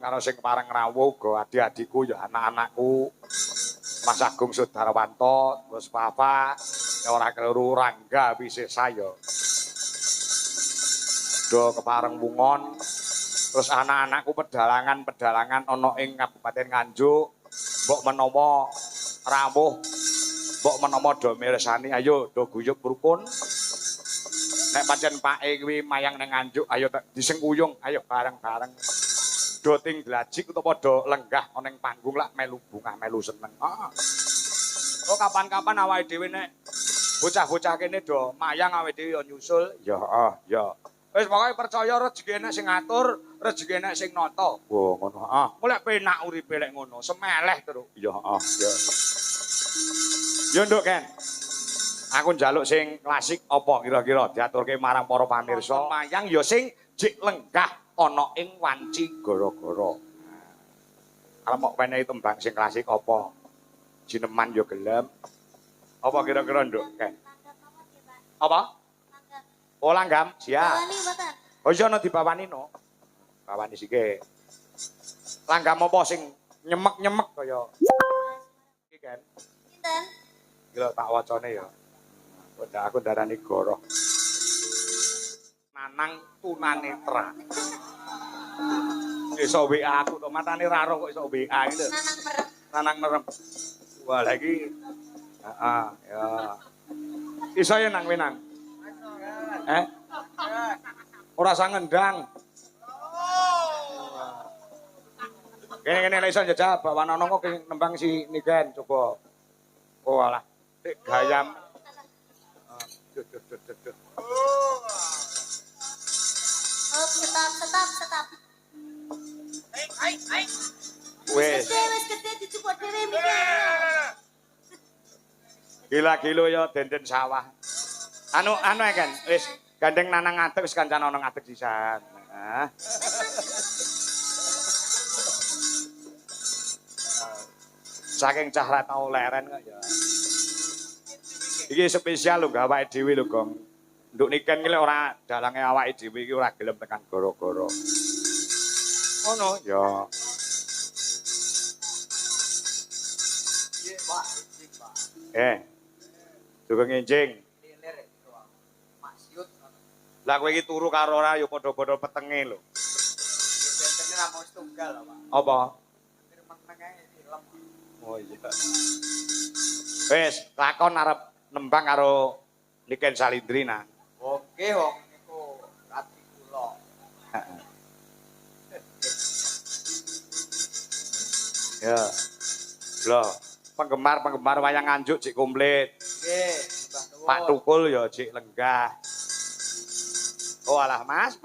karo sing pareng rawuh uga adik-adikku ya anak-anakku. Mas Agung Sudarwanto, terus Papa, ya ora keliru Rangga Wisih saya. Do kepareng wungon. Terus anak-anakku pedalangan ana ing Kabupaten Nganjuk. Mbok menawa rawuh, mbok menawa do mirsani ayo do guyub rukun. Nek pancen pake kuwi mayang nang Nganjuk, ayo disengkuyung, ayo bareng-bareng. Do ting glajik utawa do lenggah ana ing panggung lak melu bungah melu seneng. Oh kapan-kapan awake dhewe nek bocah-bocah kene do mayang awake dhewe yo nyusul. Ya, ya. Wis pokoke percaya rezeki enek sing ngatur, rezeki enek sing nata. Wah, ngono. Mulai penak uripe lek ngono, semeleh terus. Ya, ya. Yo nduk, Ken. Aku njaluk sing klasik apa kira-kira diaturke marang para pamirsa. Mayang ya sing jek lenggah ana ing wanci gara-gara. Kalau mau penehi tembang sing klasik apa? Jineman yo gelem. Apa kira-kira nduk, Ken? Apa? Oh langgam, siap. Oh iya no dibawani no. Bawani sike. Langgam apa sing nyemek-nyemek kaya. Iki Ken. Sinten? Gila tak wacane ya. Aku darani goroh. Nanang tunanetra. Iso WA aku to matane raro kok iso WA iki lho. Nanang merem. Nanang merem. Wah lagi. Heeh, ya. Iso ya nang wenang. Ora sang ngendang. Kene-kene lek iso njajal bawana kok nembang si Niken coba. Oh alah. Dik gayam. Oh, stop. Hai. Wes. Wes gede dicupuk dhewe mikir. Gila-gilo ya denden sawah. Anu kan, wis gandeng nanang ngadeg wis kancan ana ngadeg sisan. Saking cah ra tau leren kok ya. Iki spesial lho awake dhewe lho, Gong. Nduk Niken iki ora dalange awake dhewe iki ora gelem tekan gara-gara. Ngono ya. Iya, Pak. Juga ngenjing. Lilir itu, maksiut. Lah kowe iki turu karo ora ya padha-padha petenge lho. Bentene ra mau setunggal, Pak. Apa? Meneng-menenge film. Oh iya. Wes, lakon arep nembang karo Niken Salindri nang. Oke, wong niku rati kula. Heeh. Ya. Lho, penggemar wayang Nganjuk cek komplit. Nggih, Mbah Nuwun. Pak Tukul ya cek lenggah. Oh alah Mas.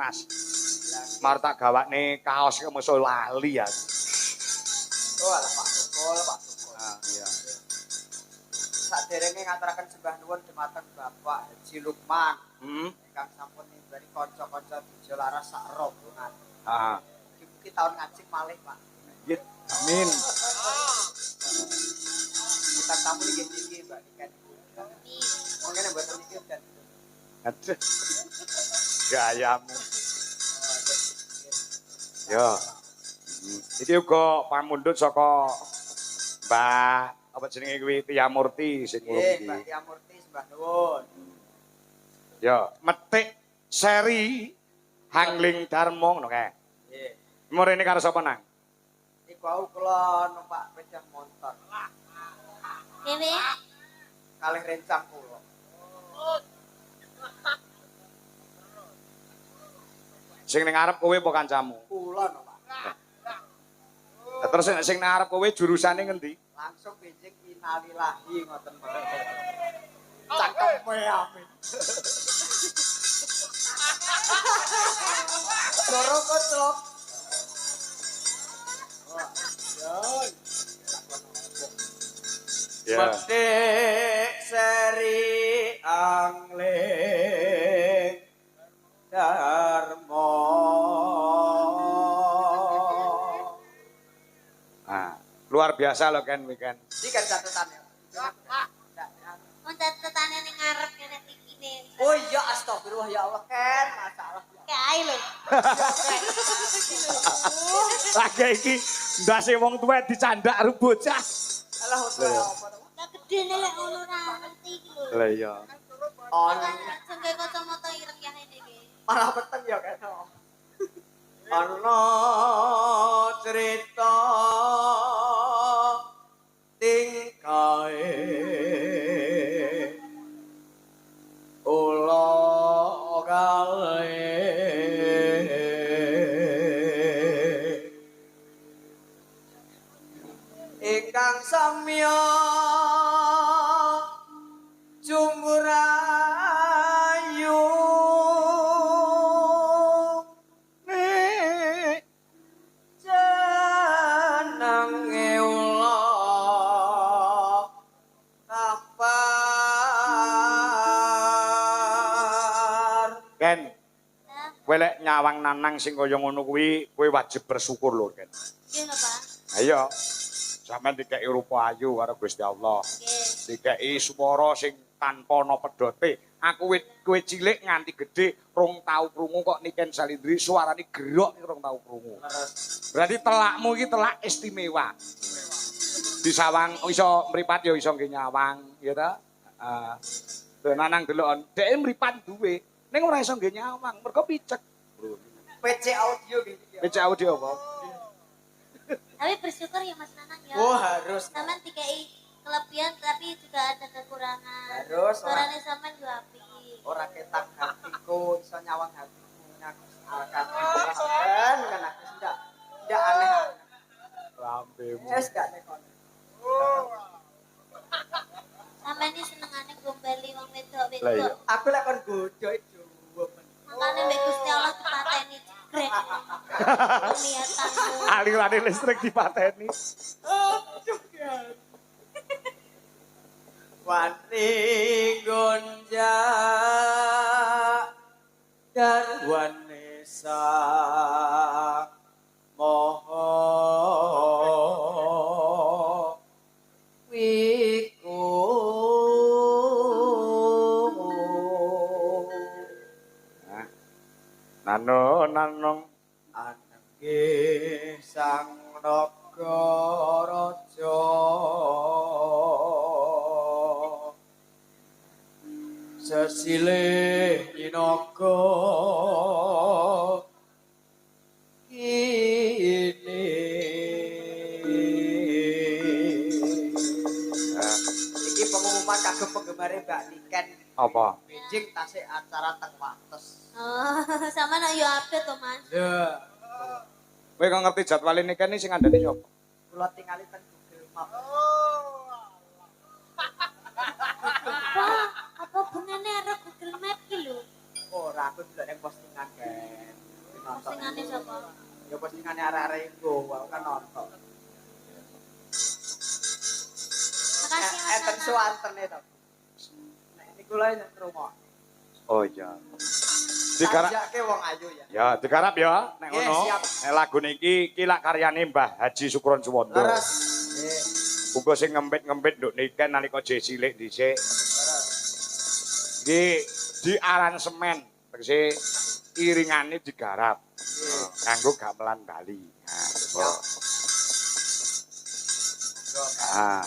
Mar tak gawakne kaos ke musuh lali ya. Oh, alah Pak Tukul. Ah iya. Saderenge ngaturaken sembah nuwun dhumateng Bapak Haji Lukman. Ingkang sampun nimbali kanca-kanca Bija Laras sak rombongan. Heeh. Mugi-mugi taun ngajeng malih, Pak. Nggih. Amin. Kita tamu iki Mbak Niken. Mungkin mboten iki dan Aduh. Gayamu. Ya. Iki uga pamundhut saka Mbak apa jenenge kuwi Tia Murti sing nggih, iki. Mbak Tia Murti sembah nuwun. Ya, metik seri Hangling Darmo ngono kae. Nggih. Mrene karo sapa nang? Iku wau kula numpak sepeda motor. Dewe. Kalih rencang kula. Sing ning ngarep kowe apa kancamu? Kula no, Pak. Terus sing nang ngarep kowe jurusane ngendi? Langsung becik innalillahi ngoten Pak. Cakeme amin. Loro kocok. Ya. Metik seri Hangling Darmo. Nah, luar biasa loh kan weekend. Iki kan catatannya. Mau catetane ning ngarep kene iki. Oh iya astagfirullah ya Allah Ken, masalah ya Kae lho. Lagi iki ndase wong tuwek dicandak karo bocah. Alah hotel apa to? Lah gedene lek ngono ra ngerti iki lho. Lah iya. On Sengke kacamata ireng ya ini iki. malah peteng ya kena. Ana cerita tingkae ula kale ingkang samya jumurayu jenenge ula kabar Ken, Nah, kowe lek nyawang nanang sing kaya ngono kuwi kowe wajib bersyukur lho, Ken. iki lho, Pak. Ayo. Sampeyan dikeki rupa ayu karo Gusti Allah. Nggih. Dikeki swara sing tanpa ana pedote. Aku kowe cilik nganti gedhe rong tau krungu kok Niken Salindri suarane gerok rong tau krungu. Berarti telakmu iki telak istimewa. Disawang iso mripat ya iso nggih nyawang, ya ta? Heeh. Nanang delok dhek mripat duwe, ning ora iso nggih nyawang, mergo picek. PC audio gitu. PC audio apa? Tapi bersyukur ya Mas Nanang ya. Oh harus. Sampean dikai kelebihan tapi juga ada kekurangan. Harus, Suarane sampean yo apik. Ora ketak hatiku iso nyawang hatiku nyakus akan kan aku ndak aneh. Lambemu. Wes gak nekon. Sampean iki senengane gombali wong Lah iya. wedok-wedok. Aku lek kon godho itu. Makane mbek Gusti Allah dipateni jegrek. Niatanmu. Alirane listrik dipateni. Wani gonja dan wanesa moho wiku Nanong anenge sang Nagaraja sesilih inaga kini iki pengumuman kagem penggemare Mbak Niken apa? Beijing tasik acara teng Wates. Oh, sampean yo update to, Mas. Ya, Kowe kok ngerti jadwal ini kan sing ngandani sapa? kula tingali teng Google Map. Wah, apa hubungannya karo Google Map ki lho? Ora aku delok ning postingan kan. Postingane sapa? Ya postingane arek-arek iku, aku kan nonton. Makasih Mas Enten Nanang. suantene to. Nek niku lho nek rumah. Oh iya. Digarap Tajake wong ayu ya. ya, digarap ya nek Nggih, ngono. siap. Nek lagune iki lak karyane Mbah Haji Sukron Suwondo. Leres. Nggih, Uga sing ngempit-ngempit nduk Niken nalika jek cilik dhisik. leres. Iki di aransemen, tegese iringane digarap. Nggih. Nganggo gamelan Bali. Nah, coba. Ah.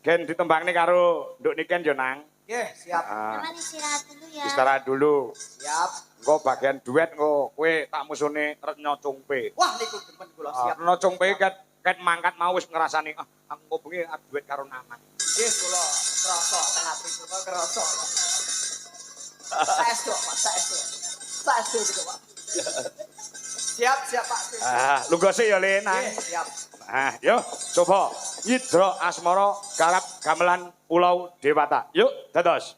Gen ditembangne karo nduk Niken yo nang. Nggih, siap. Ah, Sampean istirahat dulu ya. istirahat dulu. Siap. Engko bagian duet engko kowe tak musune Retno Cungpe. Wah, niku demen kula siap. Retno Cungpe ket mangkat mau wis ngrasani aku bengi duet karo Naman. Nggih, kula krasa teng ati kula krasa. Saestu, Pak, saestu. Saestu gitu, Pak. Siap, siap, Pak. Ah, lunggose ya Le nang. Nggih, siap. Nah, yuk coba Nyidra Asmara garap gamelan Pulau Dewata. Yuk, dados.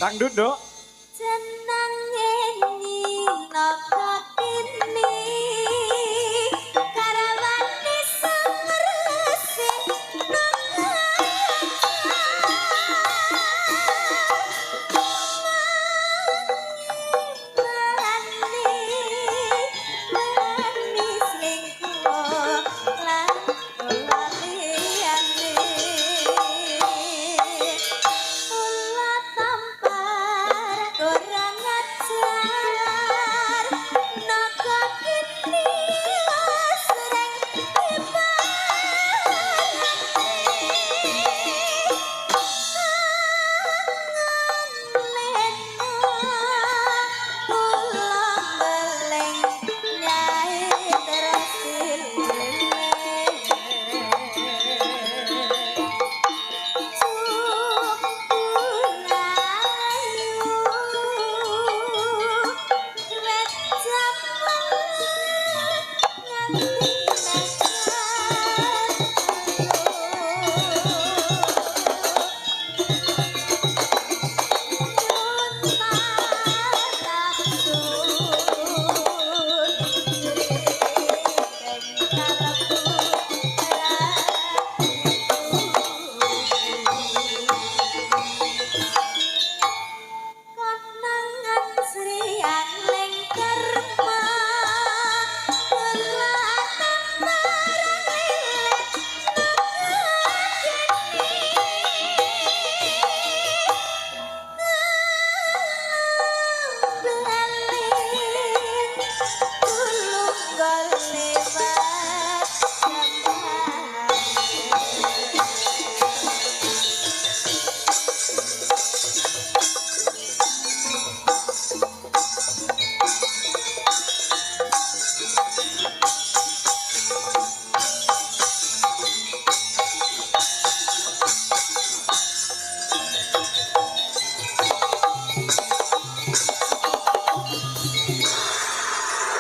Dangdut, Nduk. Jenenge napa kini karawani samresik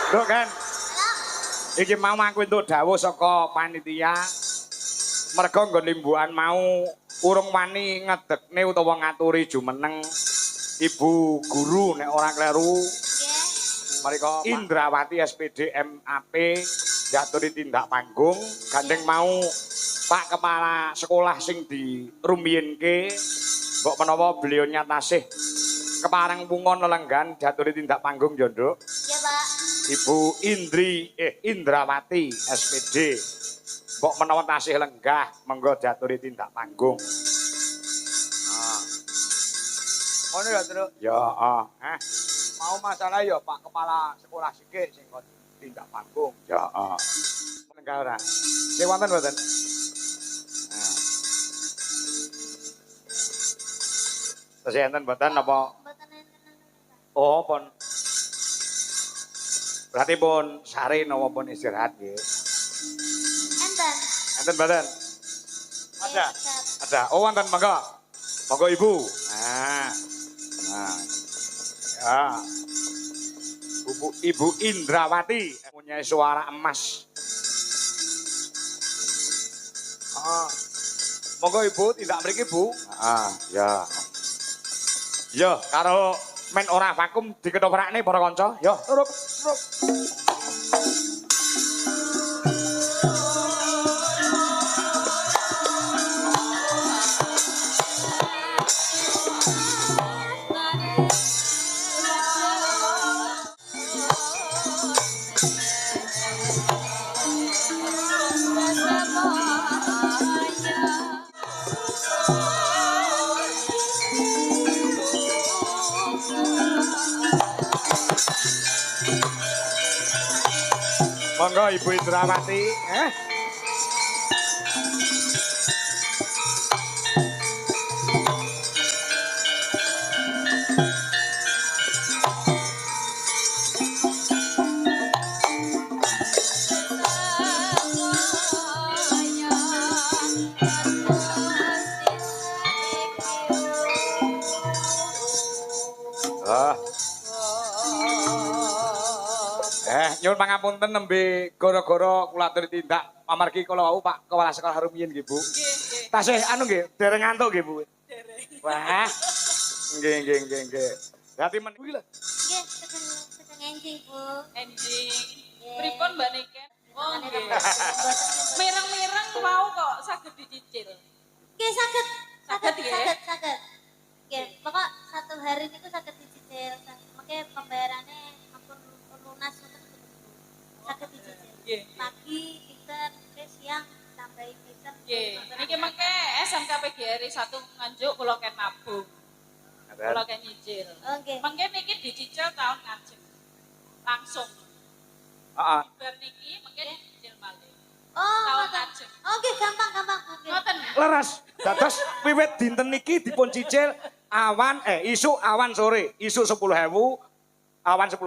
Nduk kan. Iki mau aku entuk dawuh saka panitia. Merga nggon limbuhan mau urung wani ngedekne utawa ngaturi jumeneng Ibu Guru nek ora kleru. Marika Indrawati SPD MAP diaturi tindak panggung gandeng mau Pak Kepala Sekolah sing dirumiyinke mbok menawa beliau tasih kepareng pungon lelenggan diaturi tindak panggung yo, Nduk. Ya, Pak. Ibu Indrawati SPD. Mbok menawa tasih lenggah menggo diaturi tindak panggung. Ngono ya, Truk. Ya, Mau masalah ya Pak Kepala Sekolah sikik sing kon tindak panggung. ya, lenggah ora. Sing wonten mboten? Tasih enten mboten apa? Mboten enten. Oh, pun. Berarti pun sare napa pun istirahat nggih. Enten. Enten mboten? Ada. Ada. Oh, wonten monggo. Monggo Ibu. Nah. Ya. Ibu Indrawati punya suara emas. Monggo Ibu tidak mriki Bu. Ya. Ya, karo men ora vakum dikethoprakne para kanca. Ya, turup. Monggo Ibu Indrawati, nyuwun pangapunten nembe gara-gara kula aturi tindak amargi kala wau Pak Kepala Sekolah rumiyin nggih Bu. Nggih, nggih. Tasih anu nggih, dereng ngantuk nggih, Bu. Dereng. Wah. Nggih. Berarti men kuwi lho. Nggih, sedang enjing, Bu. Enjing. Nggih. Pripun Mbak Niken? Oh Makane nggih. mboten Mireng-mireng mau kok saged dicicil. Nggih, saged. Saged, nggih. Saged. Nggih, pokok satu hari niku saged dicicil. Mengke pembayarannya ampun lunas ngoten. Saged dicicil. Nggih. Pagi, pinten, siang tambahi pinten. Nggih. Niki mengke SMK PGRI 1 Nganjuk kula ken nabung. Kula ken nyicil. Oh, nggih. Mengke niki dicicil tahun ngajeng. Langsung. Heeh. Bar niki mengke dicicil malih. Oh, Tahun ngoten. ngajeng. Oh, nggih, gampang. Nggih. Ngoten. Leres. Dados wiwit dinten niki dipun cicil isuk awan sore, isuk 10.000, awan 10.000,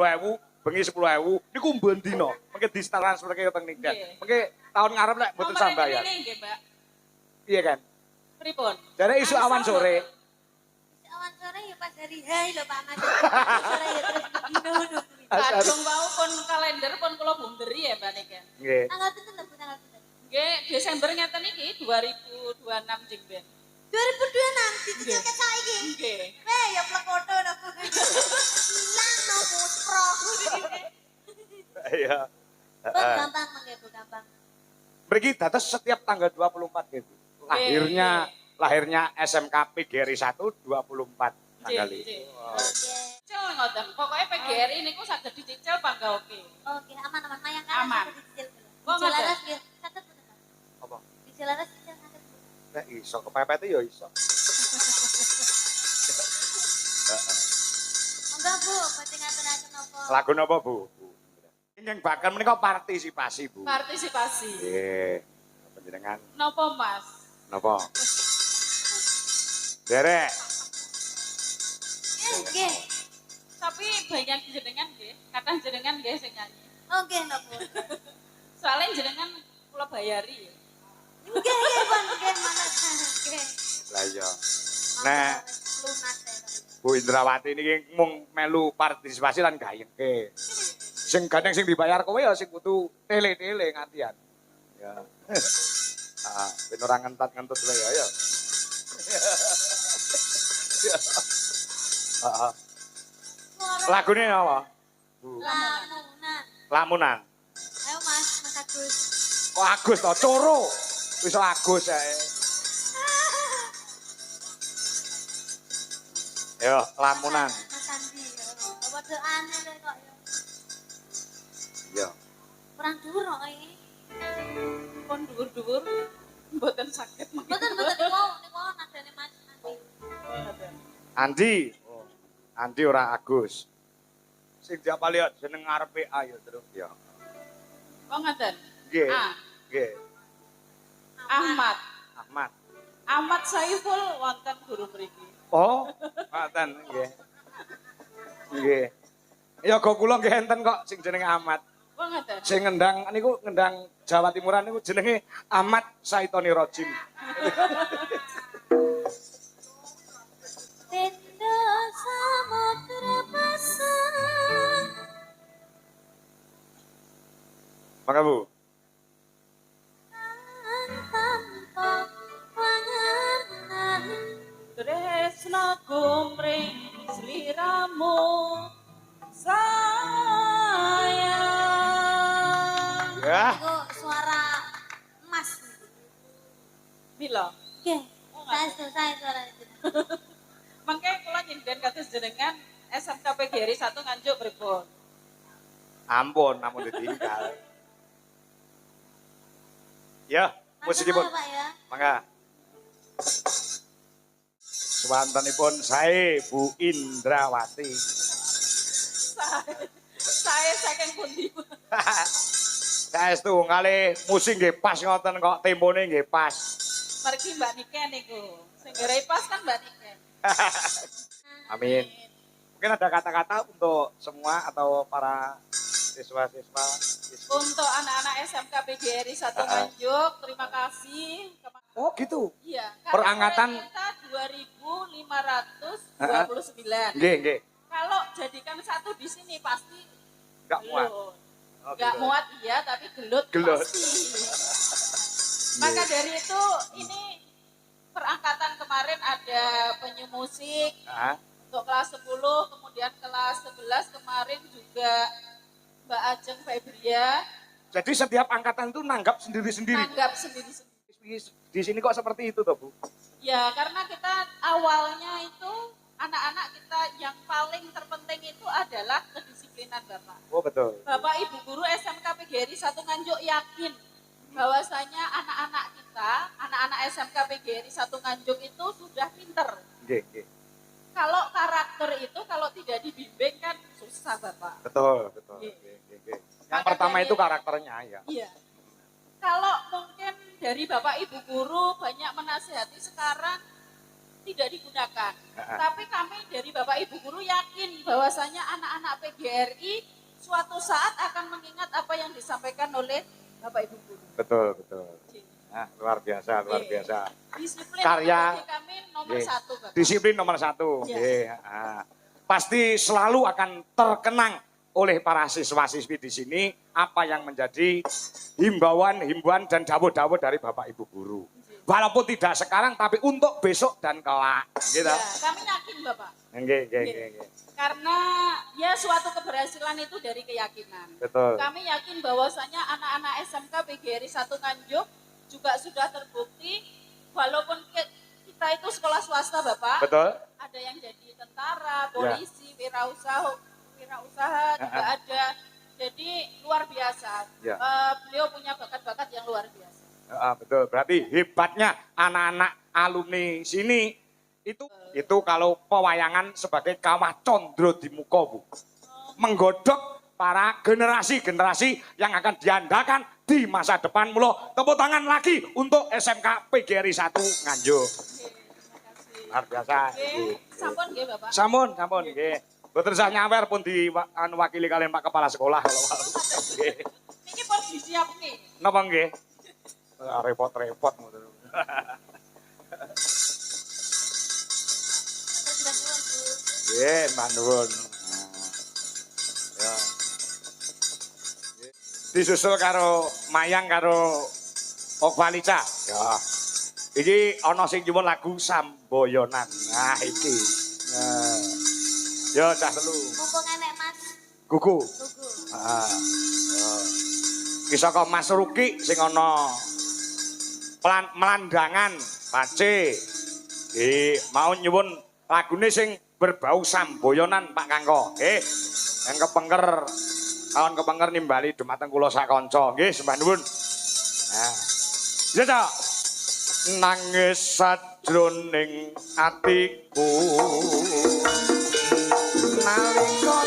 bengi 10.000. Niku mben dina. Mengke ditransferke teng niku. Nggih. Mengke tahun ngarep lek mboten Nomor sambayar. ini nggih, Mbak. Iya kan? Pripun? Jare isuk awan sore. Awan sore ya pas hari hai lho Pak Mas. Sore ya terus dino. Kadung wau pun kalender pun kula bunderi ya Mbak Niken. Nggih. Tanggal pinten lho Bu, tanggal pinten? Nggih, Desember ngeten iki 2026 jeng ben. 2026 dicicil ke saiki. Nggih. Weh, ya plekoto lho Bu. Hilang no Bu, pro. Iya. Bu, gampang mengke Bu, gampang. Mriki dados setiap tanggal 24 gitu. Lahirnya SMK PGRI 1 24 tanggal Nggih, itu. nggih. Wow. Oke. Cicil ngoten. Pokoknya PGRI niku saged dicicil pangga oke. Oke, aman mayang kan Aman. saged dicicil. Oh, Dicicil ngoten. laras nggih. Saged Bu. Apa? Dicicil laras dicicil saged Bu. Nek iso kepepet ya iso. Heeh. Enggak Bu, badhe ngaturaken apa? Lagu napa, Bu? Ingkang bakal menika partisipasi, Bu. Partisipasi. Nggih. Panjenengan Napa Mas? napa? Derek. Nggih. Tapi bagian jenengan nggih, kadang jenengan nggih sing nyanyi. Oh, nggih no Bu. Soalnya jenengan kula bayari ya. Nggih, Bu, nggih mana. Nggih. Lah iya. Nek Lunas ya. Bu Indrawati niki mung melu partisipasi lan gayengke. Sing gandeng sing dibayar kowe ya sing kudu tele-tele ngantian. Ya. Ah, ben ora ngentot-ngentot wae ya. Heeh. Lagune apa? Bu. Lamunan. Lamunan. Ayo Mas, Mas Agus. Kok Agus to, Coro. Wis Agus ae. Yo, lamunan. Mas Andi. Apa doane lho kok ya. Iya. Kurang dhuwur kok iki. Pun dhuwur-dhuwur mboten saged. Mboten niku nadane Mas Andi. Andi. Oh. Andi ora Agus. Sing diapali jeneng ngarepe ayo terus ya. Oh ngoten. Nggih. Ah, Nggih. Ahmad. Ahmad. Ahmad Saiful wonten guru mriki. Oh, ngoten nggih. Nggih. Ya go kula nggih enten kok sing jenenge Ahmad. Oh ngoten. Sing ngendang niku ngendang Jawa Timuran niku jenenge Ahmad Saitoni Rojim. Tenda samudra pasang. Maka Bu. Tanpa panganan. Tresna gumring sliramu sayang. Ya. Niku suara emas. Mila. Nggih. Saya suara itu. Mangke kula nyinden kados jenengan SMK PGRI 1 Nganjuk pripun? Ampun, namun ditinggal. Ya, musikipun. Pak ya. Mangga. Swantenipun sae Bu Indrawati. Saya saking pundi? Saestu kali musik nggih pas ngoten kok tempone nggih pas. Mergi Mbak Niken niku. Sing gerai pas kan Mbak Niken. Amin. Mungkin ada kata-kata untuk semua atau para siswa-siswa. Untuk anak-anak SMK PGRI 1 Nganjuk, terima kasih. Oh gitu. Iya, Perangkatan kita 2.529. nggih nggih. Kalau jadikan satu di sini pasti Enggak muat. gelut. Oh, Enggak gitu. muat iya, tapi gelut, Gelut. pasti. Maka dari itu ini kemarin ada penyu musik Nah, untuk kelas 10, kemudian kelas 11 kemarin juga Mbak Ajeng Febria jadi setiap angkatan itu nanggap sendiri-sendiri. nanggap sendiri-sendiri. Di sini kok seperti itu toh, Bu? Ya, karena kita awalnya itu anak-anak kita yang paling terpenting itu adalah kedisiplinan Bapak. Oh, betul. Bapak Ibu guru SMK PGRI 1 Nganjuk yakin bahwasanya anak-anak kita, anak-anak SMK PGRI 1 Nganjuk itu sudah pinter. Nggih, nggih. Kalau karakter itu kalau tidak dibimbing kan susah Bapak. Betul, betul. Nggih. Nggih, nggih, nggih. Yang Maka pertama dari- itu karakternya ya. Iya. Kalau mungkin dari Bapak Ibu guru banyak menasihati sekarang tidak digunakan. Tapi kami dari Bapak Ibu guru yakin bahwasanya anak-anak PGRI suatu saat akan mengingat apa yang disampaikan oleh Bapak Ibu guru. Betul, betul. Nah, luar biasa, luar Nggih. biasa. Disiplin Karya- itu bagi kami nomor Nggih. 1 Bapak. Disiplin nomor 1. Iya. Nggih, ah. Pasti selalu akan terkenang oleh para siswa-siswi di sini apa yang menjadi himbauan dan dawuh-dawuh dari Bapak Ibu guru. Walaupun tidak sekarang tapi untuk besok dan kelak. Gitu. Ya, kami yakin Bapak. Nggih, nggih, Nggih. nggih, nggih. Karena ya suatu keberhasilan itu dari keyakinan. Betul. Kami yakin bahwasanya anak-anak SMK PGRI 1 Nganjuk juga sudah terbukti walaupun kita itu sekolah swasta Bapak, Betul. ada yang jadi tentara, polisi, wirausaha juga ada. Jadi luar biasa. Ya. Beliau punya bakat-bakat yang luar biasa. Betul. Berarti hebatnya anak-anak alumni sini itu kalau pewayangan sebagai kawah condro di muka, Bu. Menggodok para generasi-generasi yang akan diandalkan di masa depan. Mula tepuk tangan lagi untuk SMK PGRI 1 Nganjuk. Oke, terima kasih. Luar biasa. Oke, sampun nggih Bapak. Sampun, sampun. Nggih. Boten usah nyawer pun diwakili kalian Pak Kepala Sekolah. Nggih. Niki pun disiap nih. Napa nggih? Repot-repot. Nggih, Mbak Nuwun. Ya. Disusul karo Mayang karo Okvalica. Ya. Iki ana sing nyuwun lagu Samboyonan. Nah, iki. Nah. Ya, cah telu. Mumpung enek Mas Gugu. Gugu. Heeh. Ya. Ki saka Mas Ruki sing ana melandangan Pace. Mau nyuwun lagune sing berbau Samboyonan Pak Kangko. Nggih. Yang kepengker kawan kepengker nimbali dumateng kula sakanca. Nggih, sembah nuwun. Nah. Ya ta. Nangis sajroning atiku. Nalika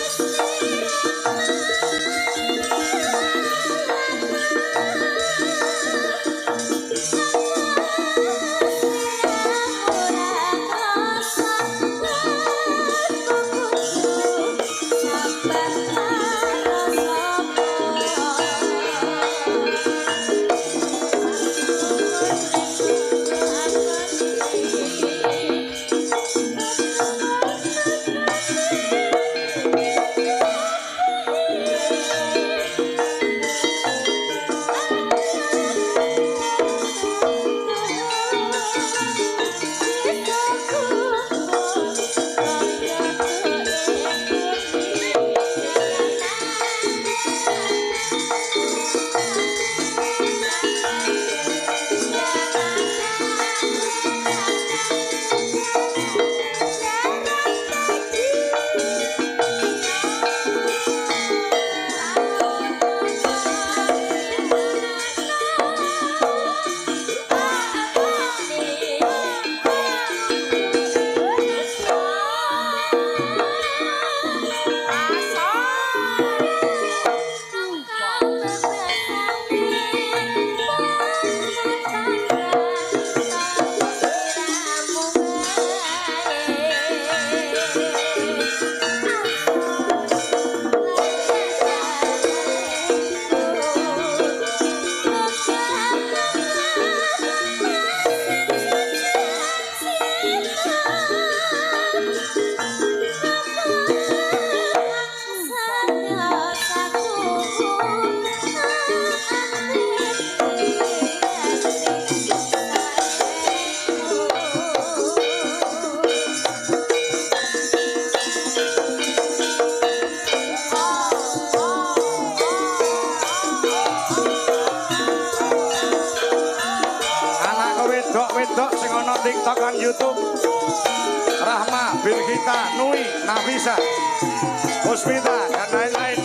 TikTok dan YouTube. Rahma, Birgita, Nui, Nafisa, Puspita, dan lain-lain.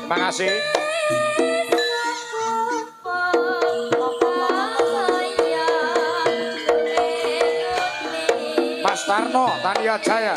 Terima kasih. Mas Tarno, Tania Jaya.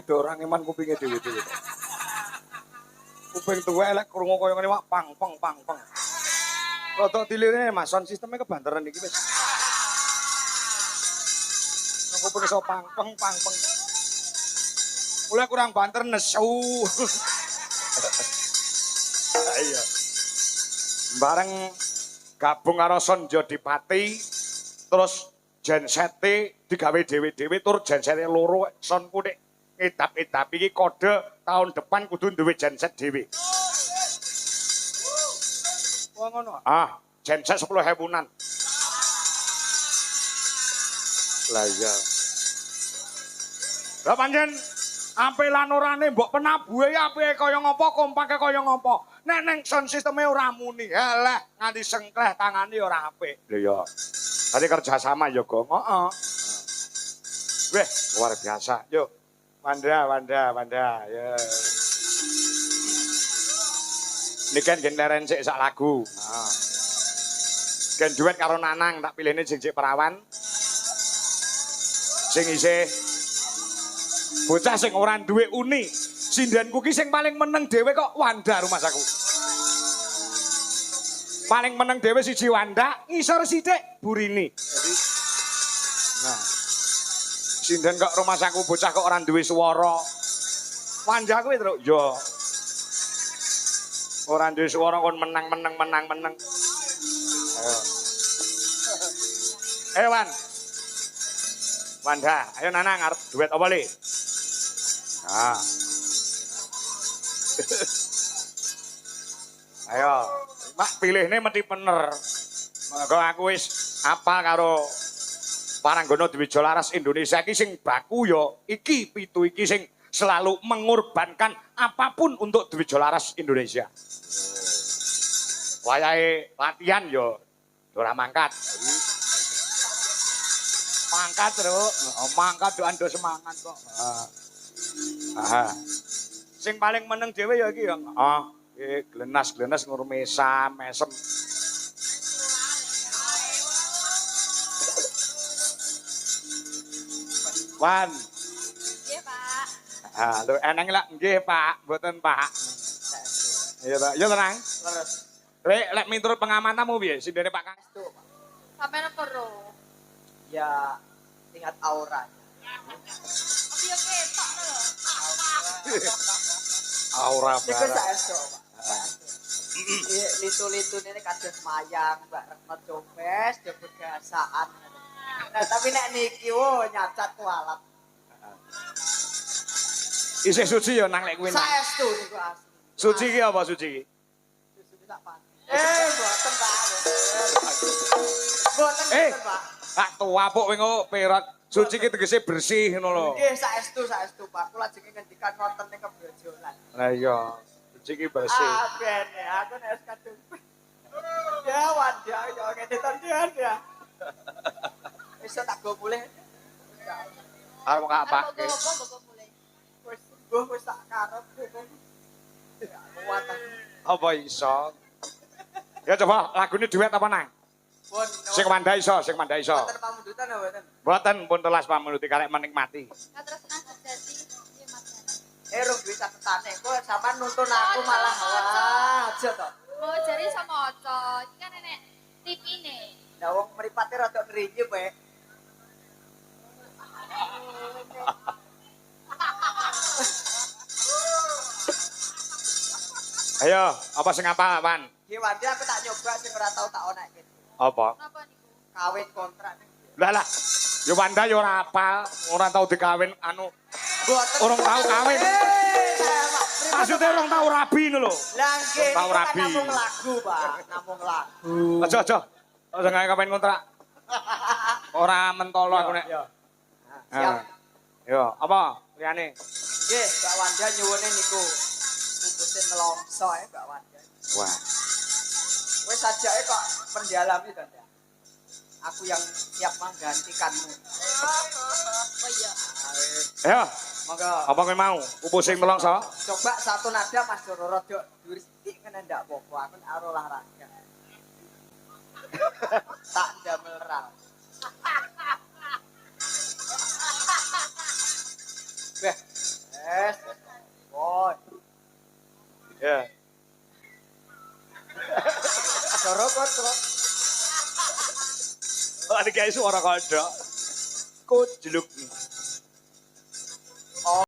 do orang iman kupinge dhewe-dhewe. Kuping tuwa elek krungu kaya ngene mak pang pang pang pang. Rodok dilirine Mas, sound sistemnya kebanteran iki wis. Nang kuping iso pang pang pang pang. Mulai kurang banter nesu. Iya. Bareng gabung karo Sonjo Dipati terus jensete digawe dhewe-dhewe tur jensete loro sonku nek ngedap-edap iki kode tahun depan kudu duwe genset dhewe. Wah ngono. Ah, genset 10.000-an. Lah iya. Lah pancen ampe lan orane mbok penabuhe apike kaya ngopo, kompake kaya ngopo. Nek ning sound sisteme ora muni, eleh nganti sengkleh tangane ora apik. Lho ya. Tadi kerja sama ya, Gong. Heeh. Weh, luar biasa. Yuk. Wanda. Ya. Ini kan genleren sik sak lagu. Heeh. Gen duet karo Nanang tak pilihne Jeng-jeng Perawan. Sing isih bocah sing ora duwe uni. Sindenku ki sing paling meneng dhewe kok Wanda rumah saku. Paling meneng dhewe siji Wanda, ngisor sithik Burini. Jadi nah. Sinden kok rumah saku bocah kok ora duwe swara. Wanda kuwi terus yo. Ora duwe swara kon menang. Ayo. Wan. Wanda, ayo Nana ngarep duet apa li? Nah. Ayo, mak pilihne mesti bener. Monggo aku wis apal karo Paranggono Dwija Laras Indonesia iki sing baku yo iki pitu iki sing selalu mengorbankan apapun untuk Dwija Laras Indonesia. Wayahe latihan yo ora mangkat. Mangkat terus, mangkat do ando semangat kok. Sing paling meneng dhewe ya iki ya. Glenas ngurmesa mesem. Wan. Nggih, Pak. Lho eneng lak nggih, Pak. Mboten, Pak. Iya, Pak. Ya tenang. Leres. Lek miturut pengamananmu piye? Sindene Pak Kang. Sampeyan perlu. Ya lihat auranya. Piye ketok lho. Aura Niku barang. saestu, Pak. Litu-litu ini kados mayang, Mbak Retno Combes, kebiasaan. Nah, tapi nek niki nyacat kualat. Isih suci ya nang lek kuwi. Saestu niku asli. Suci ki apa suci ki? Suci tak pani. Mboten, Pak. Mboten, Pak. Tak tua pok kowe engko perat. Suci ki tegese bersih ngono lho. Nggih, saestu, Pak. Kula jenenge ngendikan wonten ing kebrojolan. Lah iya, suci ki bersih. Ben ya, aku nek kadung. Ya, Wanda ya ngene to ya. Wis tak go mulih. Arep kak Pak. Mbok mulai. Wis tak karep. Kuat. Apa iso? Ya coba lagune duet apa nang? Pun. Sing Wanda iso. Wonten pamundutan apa mboten? Mboten pun telas pamenuti karek menikmati. Katresnan sejati nggih Mas. Rung bisa ketane kok sampean nuntun aku malah aja to. Oh, jari sama maca. Iki kan enek tipine. Lah wong mripate rada ngrinci bae. Ayo, apa sing apa, Pan? Ki Wandi aku tak nyoba sing ora tau tak onekke. Apa? Napa niku? Kawin kontrak. Lah. Ya Wanda ya ora apal, ora tau dikawin anu. Mboten. Urung tau kawin. Maksudnya orang tau rabi ini lho. Lah nggih, Tau rabi. namung lagu, Pak. Namung lagu. Aja. Aja gawe kawin kontrak. Ora mentolo aku nek. Yo. Siap. Yo, apa liyane? Nggih, Mbak Wanda nyuwune niku. Pupusin nelongso Mbak Wanda. Wah. Wis sajake kok pendalami to, Ndak. Aku yang siap menggantikanmu. Oh iya. Ayo, Monggo. apa kowe mau? Upusing melongso? Coba satu nada Mas Doro rada dhuwur sithik ngene ndak apa-apa. Aku nek olahraga. Tak ndamel ral. Es. Boy. Ya. Sorokot kok. Oh, ada kayak suara kodok. Kujluk nih.